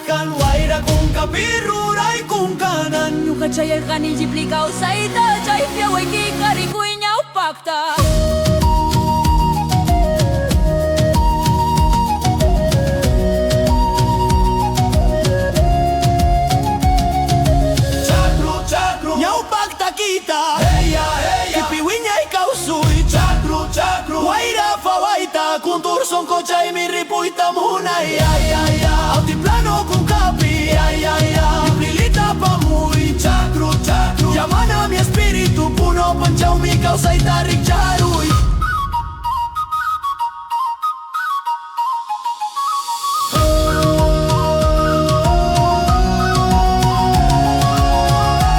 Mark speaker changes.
Speaker 1: kan waira kung kapiruray kung kanan.
Speaker 2: Yung kachay ay kanijiplikao sa ita, chay piyaway kikari kuinyaw pakta.
Speaker 1: Kita heya heya kipiwinya ikaw suy chakru chakru waira fawaita kunturson ko chay miripuita muna ya ya ya altiplano kung kapi ya ya ya iplilita pa muy chakru chakru llamana mi espiritu puno panchaw mikaw sa itarik charuy